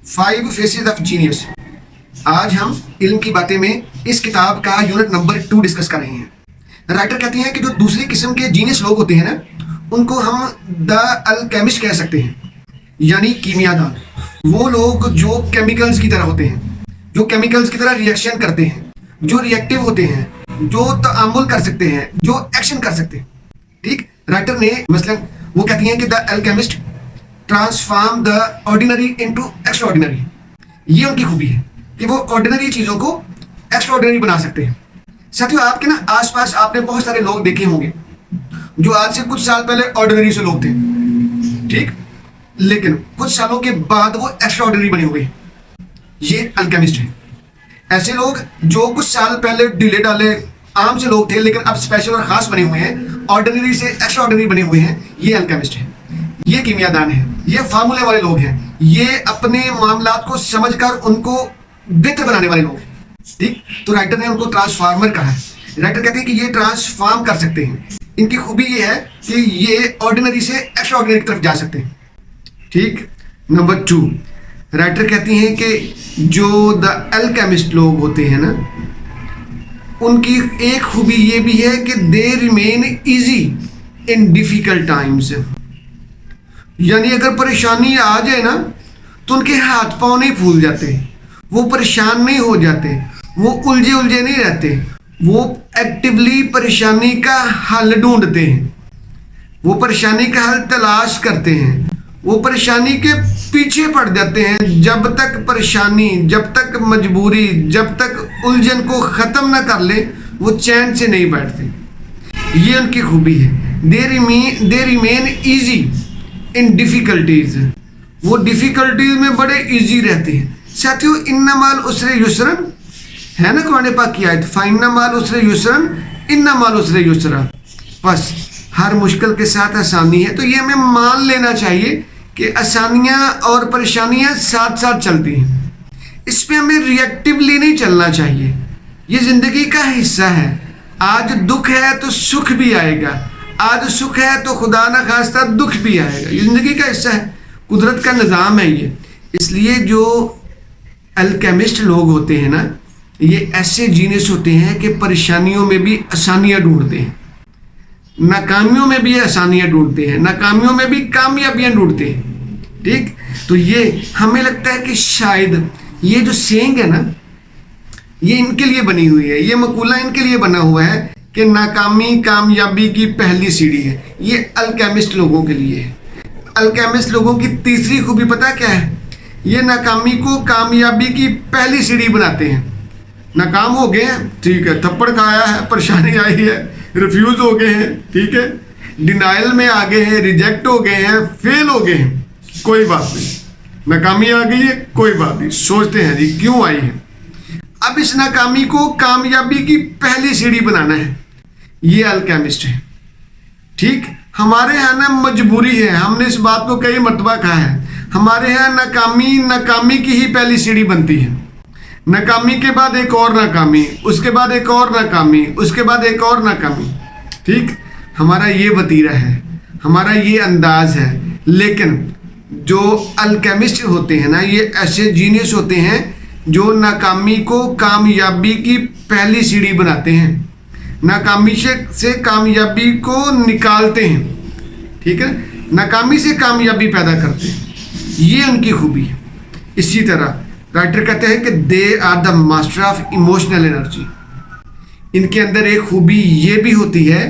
Five faces of genius. आज हम इल्म की बातें में इस किताब का यूनिट नंबर 2 डिस्कस कर रहे हैं। राइटर कहती हैं कि जो दूसरी किस्म के जीनियस लोग होते हैं ना, उनको हम द अल्केमिस्ट कह सकते हैं, यानी कीमियादान। वो लोग जो केमिकल्स की तरह होते हैं, जो केमिकल्स की तरह रिएक्शन करते हैं, जो रिएक्टिव होते हैं, जो तआमुल कर सकते हैं, जो एक्शन कर सकते हैं। ठीक, राइटर ने मसलन वो कहती हैं कि the alchemist transform the ordinary into extraordinary. ये उनकी खूबी है कि वो ऑर्डिनरी चीज़ों को एक्स्ट्राऑर्डिनरी बना सकते हैं। साथियों, आपके ना आसपास आपने बहुत सारे लोग देखे होंगे जो आज से कुछ साल पहले ऑर्डिनरी से लोग थे, ठीक, लेकिन कुछ सालों के बाद वो एक्स्ट्राऑर्डिनरी बने हुए हैं। ये अल्केमिस्ट है। ऐसे लोग जो कुछ साल पहले ढीले ढाले आम से लोग थे, लेकिन अब स्पेशल और खास बने हुए हैं, ऑर्डिनरी से एक्स्ट्राऑर्डिनरी बने हुए हैं, ये अल्केमिस्ट है। ये कीमियादान है, ये फार्मूले वाले लोग हैं, ये अपने मामलात को समझकर उनको बेहतर बनाने वाले लोग हैं। ठीक, तो राइटर ने उनको ट्रांसफार्मर कहा है। राइटर कहते हैं कि ये ट्रांसफॉर्म कर सकते हैं। इनकी खूबी ये है कि ये ऑर्डिनरी से एक्स्ट्राऑर्डिनरी की तरफ जा सकते हैं। ठीक, नंबर 2, राइटर कहती हैं कि जो द अल्केमिस्ट लोग होते हैं ना, उनकी एक खूबी ये भी है कि they remain easy in difficult times. यानी अगर परेशानी आ जाए ना, तो उनके हाथ पांव नहीं फूल जाते, वो परेशान नहीं हो जाते, वो उलझे उलझे नहीं रहते, वो एक्टिवली परेशानी का हल ढूंढते हैं, वो परेशानी का हल तलाश करते हैं, वो परेशानी के पीछे पड़ जाते हैं। जब तक परेशानी, जब तक मजबूरी, जब तक उलझन को ख़त्म ना कर ले, वो चैन से नहीं बैठते। ये उनकी खूबी है। They remain easy in difficulties. वो डिफ़िकल्टीज़ में बड़े इजी रहते हैं। साथियों, इन्ना माल उसरे युसरन है ना, कुरान पाक की आयत, फाइन्ना माल उसरे युसरन इन्ना माल उसरे युसरा। बस हर मुश्किल के साथ आसानी है। तो ये हमें मान लेना चाहिए कि आसानियाँ और परेशानियाँ साथ साथ चलती हैं। इस पर हमें रिएक्टिवली नहीं चलना चाहिए। ये ज़िंदगी का हिस्सा है। आज दुख है तो सुख भी आएगा, आज सुख है तो खुदा न खास्ता दुख भी आएगा। ये ज़िंदगी का हिस्सा है, कुदरत का निज़ाम है ये। इसलिए जो अल्केमिस्ट लोग होते हैं ना, ये ऐसे जीनियस होते हैं कि परेशानियों में भी आसानियाँ ढूंढते हैं, नाकामियों में भी आसानियाँ ढूंढते हैं, नाकामियों में भी कामयाबियाँ ढूंढते हैं। ठीक, तो ये हमें लगता है कि शायद ये जो सेइंग है ना, ये इनके लिए बनी हुई है, ये मकूला इनके लिए बना हुआ है कि नाकामी कामयाबी की पहली सीढ़ी है। ये अल्केमिस्ट लोगों के लिए है। अल्केमिस्ट लोगों की तीसरी खूबी पता क्या है? ये नाकामी को कामयाबी की पहली सीढ़ी बनाते हैं। नाकाम हो गए हैं, ठीक है, थप्पड़ खाया है, परेशानी आई है, रिफ्यूज़ हो गए हैं, ठीक है, डिनाइल में आ गए हैं, रिजेक्ट हो गए हैं, फेल हो गए हैं, कोई बात नहीं, नाकामी आ गई है, कोई बात नहीं, सोचते हैं जी क्यों आई है। अब इस नाकामी को कामयाबी की पहली सीढ़ी बनाना है। ये अल्केमिस्ट है। ठीक, हमारे यहाँ ना मजबूरी है, हमने इस बात को कई मरतबा कहा है, हमारे यहाँ नाकामी की ही पहली सीढ़ी बनती है। नाकामी के बाद एक और नाकामी, उसके बाद एक और नाकामी, उसके बाद एक और नाकामी। ठीक, हमारा ये वतीरा है, हमारा ये अंदाज है। लेकिन जो अल्केमिस्ट होते हैं ना, ये ऐसे जीनियस होते हैं जो नाकामी को कामयाबी की पहली सीढ़ी बनाते हैं, नाकामी से कामयाबी को निकालते हैं। ठीक है, नाकामी से कामयाबी पैदा करते हैं। ये उनकी खूबी है। इसी तरह राइटर कहते हैं कि they are the master of emotional energy. इनके अंदर एक खूबी ये भी होती है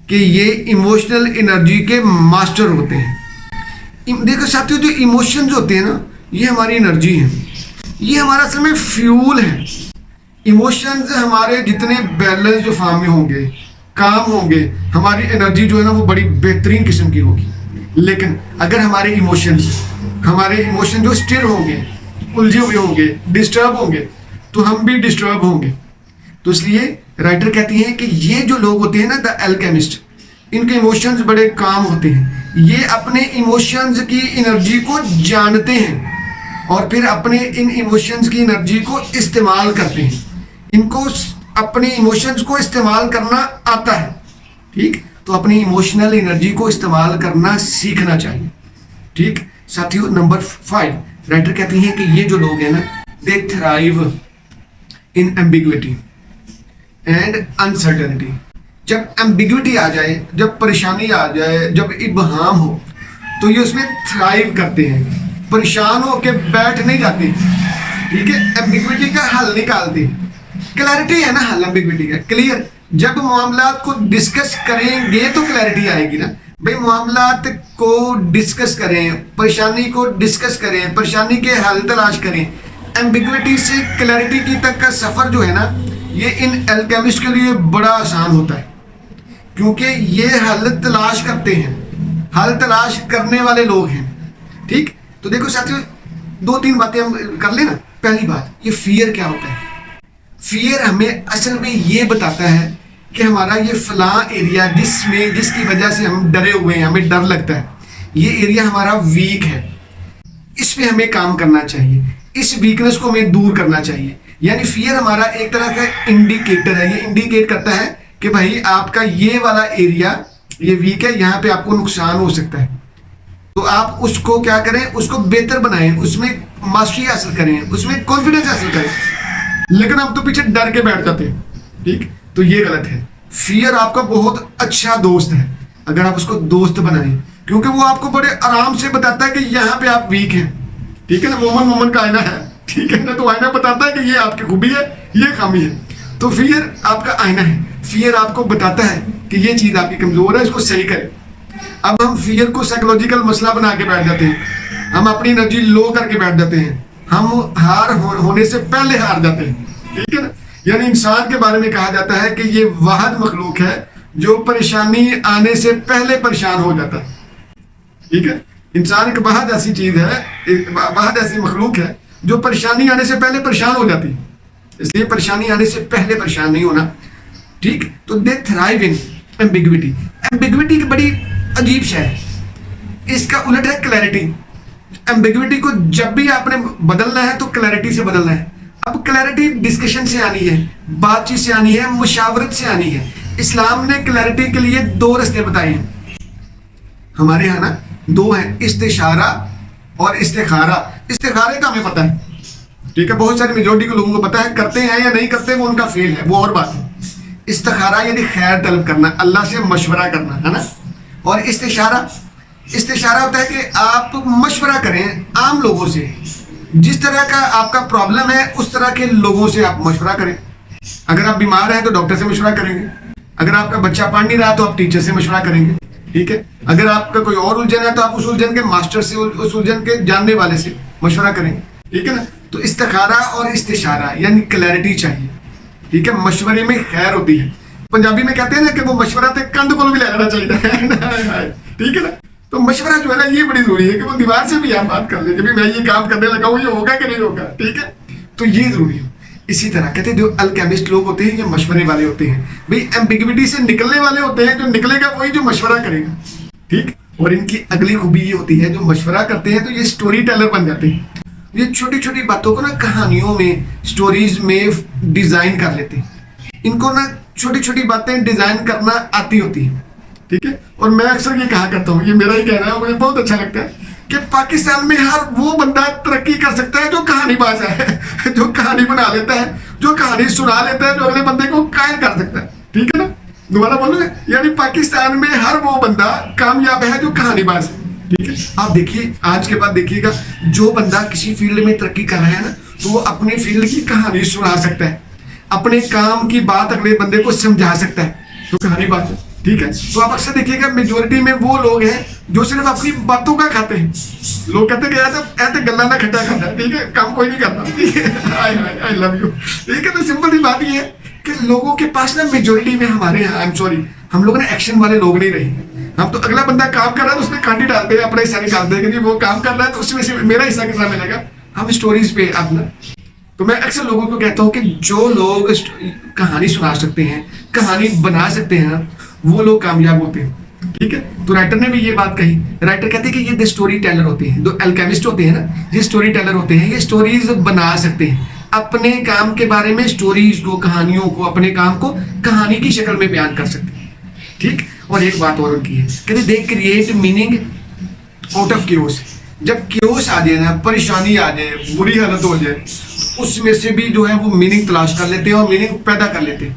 कि ये इमोशनल एनर्जी के मास्टर होते हैं। देखो साथियों, जो इमोशंस होते हैं ना, ये हमारी एनर्जी है, ये हमारा असल में फ्यूल है। इमोशंस हमारे जितने बैलेंस जो फॉर्म में होंगे, काम होंगे, हमारी एनर्जी जो है ना वो बड़ी बेहतरीन किस्म की होगी। लेकिन अगर हमारे इमोशन जो स्टिर होंगे, उलझे हुए होंगे, डिस्टर्ब होंगे, तो हम भी डिस्टर्ब होंगे। तो इसलिए राइटर कहती हैं कि ये जो लोग होते हैं ना, द अल्केमिस्ट, इनके इमोशंस बड़े काम होते हैं। ये अपने इमोशंस की एनर्जी को जानते हैं और फिर अपने इन इमोशंस की एनर्जी को इस्तेमाल करते हैं। इनको अपने इमोशंस को इस्तेमाल करना आता है। ठीक, तो अपनी इमोशनल एनर्जी को इस्तेमाल करना सीखना चाहिए। ठीक साथियों, नंबर 5, राइटर कहती हैं कि ये जो लोग हैं ना, दे thrive in ambiguity and uncertainty. जब एम्बिग्विटी आ जाए, जब परेशानी आ जाए, जब इबहाम हो, तो ये उसमें थ्राइव करते हैं, परेशान हो के बैठ नहीं जाते, ठीक है, एम्बिग्विटी का हल निकालते। क्लैरिटी है ना हल एम्बिग्विटी का, क्लियर। जब मामलात को डिस्कस करेंगे तो क्लैरिटी आएगी ना भाई। मामलात को डिस्कस करें, परेशानी को डिस्कस करें, परेशानी के हल तलाश करें। एम्बिग्विटी से क्लैरिटी की तक का सफर जो है ना, ये इन एल्केमिस्ट के लिए बड़ा आसान होता है, क्योंकि ये हल तलाश करते हैं, हल तलाश करने वाले लोग हैं, ठीक। तो देखो साथियों, 2-3 बातें हम कर लेना। पहली बात, ये फियर क्या होता है? फियर हमें असल में ये बताता है कि हमारा ये फलां एरिया जिसकी वजह से हम डरे हुए हैं, हमें डर लगता है, ये एरिया हमारा वीक है, इस पे हमें काम करना चाहिए, इस वीकनेस को हमें दूर करना चाहिए। यानी फियर हमारा एक तरह का इंडिकेटर है, ये इंडिकेट करता है कि भाई आपका ये वाला एरिया ये वीक है, यहाँ पे आपको नुकसान हो सकता है, तो आप उसको क्या करें, उसको बेहतर बनाएं, उसमें मास्टरी हासिल करें, उसमें कॉन्फिडेंस हासिल करें। लेकिन आप तो पीछे डर के बैठ जाते हैं, ठीक। तो ये गलत है। फियर आपका बहुत अच्छा दोस्त है अगर आप उसको दोस्त बनाएं, क्योंकि वो आपको बड़े आराम से बताता है कि यहाँ पे आप वीक हैं, ठीक है ना। मोमन का आईना है, ठीक है ना, तो आईना बताता है कि ये आपकी खूबी है, ये खामी है। तो फियर आपका आईना है, फियर आपको बताता है कि ये चीज आपकी कमजोर है, इसको सही करें। अब हम फियर को साइकोलॉजिकल मसला बना के बैठ जाते हैं, हम अपनी एनर्जी लो करके बैठ जाते हैं, हम हार होने से पहले हार जाते हैं, ठीक है ना। यानी इंसान के बारे में कहा जाता है कि ये वाहिद मखलूक है जो परेशानी आने से पहले परेशान हो जाता है, ठीक है। इंसान एक वाहिद ऐसी चीज है, एक वाहिद ऐसी मखलूक है जो परेशानी आने से पहले परेशान हो जाती है, इसलिए परेशानी आने से पहले परेशान नहीं होना, ठीक। तो दे थ्राइव इन एम्बिग्विटी। एम्बिग्विटी की बड़ी अजीब शय है, इसका उलट है क्लैरिटी। एम्बिग्विटी को जब भी आपने बदलना है तो क्लैरिटी से बदलना है। अब क्लैरिटी डिस्कशन से आनी है, बातचीत से आनी है, मुशावरत से आनी है। इस्लाम ने क्लैरिटी के लिए 2 रास्ते बताए हैं, हमारे यहाँ ना 2 हैं, इस्तिशारा और इस्तिखारा। इस्तिखारे का हमें पता है, ठीक है, बहुत सारी मेजोरिटी के लोगों को पता है, करते हैं या नहीं करते वो उनका फेल है, वो और बात है। इस्तिखारा यानी खैर तलब करना, अल्लाह से मशवरा करना, है ना। और इस्तिशारा होता है कि आप मशवरा करें आम लोगों से, जिस तरह का आपका प्रॉब्लम है उस तरह के लोगों से आप मशवरा करें। अगर आप बीमार हैं तो डॉक्टर से मशवरा करेंगे, अगर आपका बच्चा पढ़ नहीं रहा तो आप टीचर से मशवरा करेंगे, ठीक है। अगर आपका कोई और उलझन है तो आप उस उलझन के मास्टर से, उस उलझन के जानने वाले से मशवरा करेंगे, ठीक है ना। तो इस्तिखारा और इस्तिशारा यानी क्लैरिटी चाहिए, ठीक है। मशवरे में खैर होती है, पंजाबी में कहते हैं ना कि वो मशवरा ते कंध को भी लेना चाहिए, ठीक है ना। तो मशवरा जो है ना ये बड़ी जरूरी है कि वो दीवार से भी आप बात कर ले कि मैं ये काम करने लगा हूँ, ये होगा कि नहीं होगा, ठीक है। तो ये जरूरी है। इसी तरह कहते हैं जो अल्केमिस्ट लोग होते हैं ये मशवरे वाले होते हैं, भाई एम्बिग्विटी से निकलने वाले होते हैं, जो निकलेगा वही जो मशवरा करेगा, ठीक। और इनकी अगली खूबी ये होती है, जो मशवरा करते हैं तो ये स्टोरी टेलर बन जाते हैं। ये छोटी छोटी बातों को ना कहानियों में, स्टोरीज में डिजाइन कर लेते हैं। इनको ना छोटी छोटी बातें डिजाइन करना आती होती है, ठीक है। और मैं अक्सर ये कहा करता हूँ, ये मेरा ही कहना है, मुझे बहुत अच्छा लगता है कि पाकिस्तान में हर वो बंदा तरक्की कर सकता है जो कहानीबाज है, जो कहानी बना लेता है, जो कहानी सुना लेता है, जो अगले बंदे को कायल कर सकता है, ठीक है ना। दोबारा बोलो, यानी पाकिस्तान में हर वो बंदा कामयाब है जो कहानीबाज है, ठीक है। आप देखिए, आज के बाद देखिएगा, जो बंदा किसी फील्ड में तरक्की कर रहा है ना, तो वो अपनी फील्ड की कहानी सुना सकता है, अपने काम की बात अगले बंदे को समझा सकता है, तो कहानीबाज है, ठीक है। तो आप अक्सर देखिएगा मेजोरिटी में वो लोग हैं जो सिर्फ अपनी बातों का खाते हैं। लोग कहते हैं कि ऐसे गल्ला ना खट्टा खाता, ठीक है, काम कोई नहीं करता, ठीक है। आई लव यू, ठीक है। तो सिंपल सी बात ये है कि लोगों के पास ना मेजोरिटी में, हमारे यहाँ, आई एम सॉरी, हम लोग ना एक्शन वाले लोग नहीं रहे। हम तो अगला बंदा काम कर रहा है तो उसमें कांटी डालते हैं, अपना हिस्सा निकालते हैं कि वो काम कर रहा है तो उसमें से मेरा हिस्सा कितना मिलेगा, हम स्टोरीज पे अपना। तो मैं अक्सर लोगों को कहता हूँ कि जो लोग कहानी सुना सकते हैं, कहानी बना सकते हैं, वो लोग कामयाब होते हैं, ठीक है। तो राइटर ने भी ये बात कही। राइटर कहते हैं कि ये स्टोरी टेलर होते हैं, जो अल्केमिस्ट होते हैं ना, ये स्टोरी टेलर होते हैं, ये स्टोरीज बना सकते हैं, अपने काम के बारे में स्टोरीज को, कहानियों को, अपने काम को कहानी की शक्ल में बयान कर सकते हैं, ठीक। और एक बात और उनकी है, कहते they create meaning out of chaos. जब क्योस आ जाए ना, परेशानी आ जाए, बुरी हालत हो जाए, उसमें से भी जो है वो मीनिंग तलाश कर लेते हैं और मीनिंग पैदा कर लेते हैं।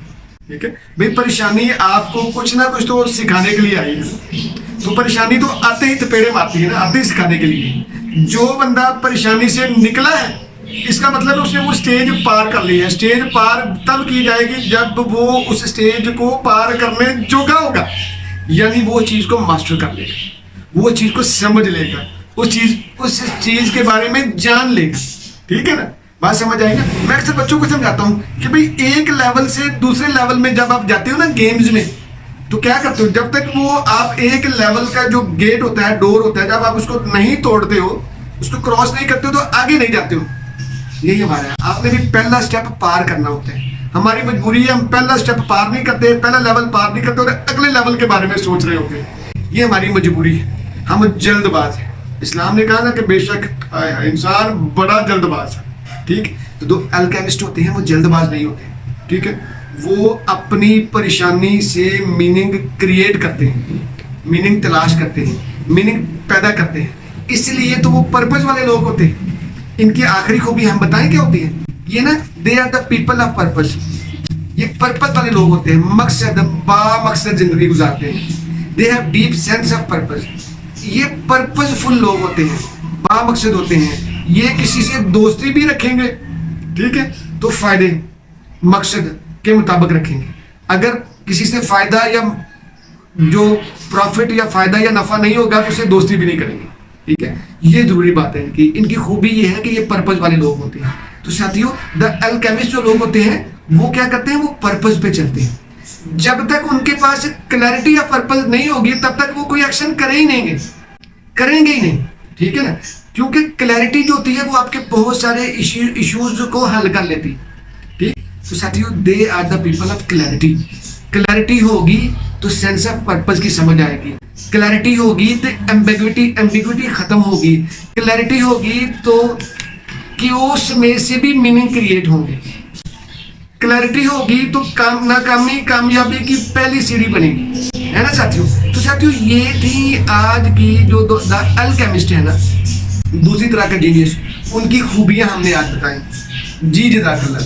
ठीक है भाई, परेशानी आपको कुछ ना कुछ तो सिखाने के लिए आई है, तो परेशानी तो आते ही थपेड़े मारती है ना, आते ही सिखाने के लिए। जो बंदा परेशानी से निकला है, इसका मतलब उसने वो स्टेज पार कर लिया है। स्टेज पार तब की जाएगी जब वो उस स्टेज को पार करने जोगा होगा, यानी वो चीज को मास्टर कर लेगा, वो चीज को समझ लेगा, उस चीज के बारे में जान लेगा। ठीक है ना, बात समझ आएगा। मैं अक्सर बच्चों को समझाता हूँ कि भाई एक लेवल से दूसरे लेवल में जब आप जाते हो ना गेम्स में, तो क्या करते हो, जब तक वो आप एक लेवल का जो गेट होता है, डोर होता है, जब आप उसको नहीं तोड़ते हो, उसको क्रॉस नहीं करते हो, तो आगे नहीं जाते हो। यही हमारा है, आपने भी पहला स्टेप पार करना होता है। हमारी मजबूरी है, हम पहला स्टेप पार नहीं करते, पहला लेवल पार नहीं करते और अगले लेवल के बारे में सोच रहे होते हैं। ये हमारी मजबूरी है, हम जल्दबाज हैं। इस्लाम ने कहा ना कि बेशक इंसान बड़ा जल्दबाज है। ठीक, तो दो अल्केमिस्ट होते हैं, वो जल्दबाज नहीं होते। ठीक है, वो अपनी परेशानी से मीनिंग क्रिएट करते हैं, मीनिंग तलाश करते हैं, मीनिंग पैदा करते हैं। इसलिए तो वो पर्पस वाले लोग होते हैं। इनकी आखिरी खूबी हम बताएं क्या होती है, ये ना, they are the people of purpose. ये पर्पस वाले लोग होते हैं, मकसद बामकसद जिंदगी गुजारते हैं। They have deep sense of purpose. ये पर्पसफुल लोग होते हैं, बामकसद होते हैं। ये किसी से दोस्ती भी रखेंगे, ठीक है, तो फायदे मकसद के मुताबिक रखेंगे। अगर किसी से फायदा या जो प्रॉफिट या फायदा या नफा नहीं होगा, तो उससे दोस्ती भी नहीं करेंगे। ठीक है, ये जरूरी बात है इनकी। इनकी खूबी ये है कि ये पर्पस वाले लोग होते हैं। तो साथियों, द अल्केमिस्ट जो लोग होते हैं, वो क्या करते हैं, वो पर्पस पे चलते हैं। जब तक उनके पास क्लैरिटी या पर्पस नहीं होगी, तब तक वो कोई एक्शन करेंगे ही नहीं। ठीक है ना, क्योंकि क्लैरिटी जो होती है वो आपके बहुत सारे इश्यूज को हल कर लेती। ठीक, तो साथियों, they are the people of clarity. Clarity होगी तो सेंस ऑफ पर्पस की समझ आएगी। क्लैरिटी होगी तो एम्बिग्विटी खत्म होगी। क्लैरिटी होगी तो क्योस में से भी मीनिंग क्रिएट होंगे। क्लैरिटी होगी तो नाकामी कामयाबी की पहली सीढ़ी बनेगी, है ना साथियों। तो साथियों, ये थी आज की जो द अल्केमिस्ट है ना, दूसरी तरह का जीनियस, उनकी खूबियां हमने आज बताई। जी जज़ाकल्लाह।